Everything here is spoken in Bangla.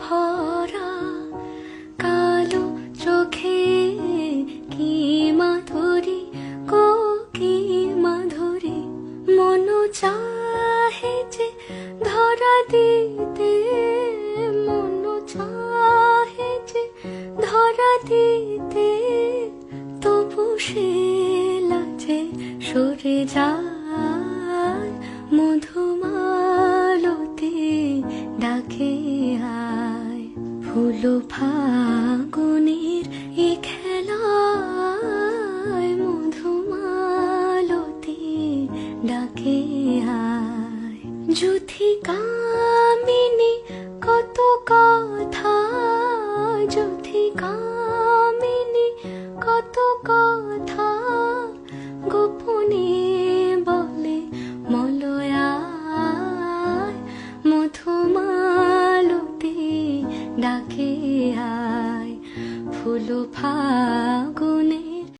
ভরা কালো চোখে কি মাধুরী গো কি মাধুরী, মন চাহে যে ধরা দিতে, মন চাহে যে ধরা দিতে, তবু সে লাজে সরে যায়। মধুমালতি ডাকে আয়, ফুল ফাগুনের এ খেলায়, মধুমালতি ডাকে আয়। যুথি কামিনী কত কথা, যুথি কামিনী কত কথা, গোপনে বলে মলয়ায়। মধুমালতি ডাকে আয়, ফুল ফাগুনে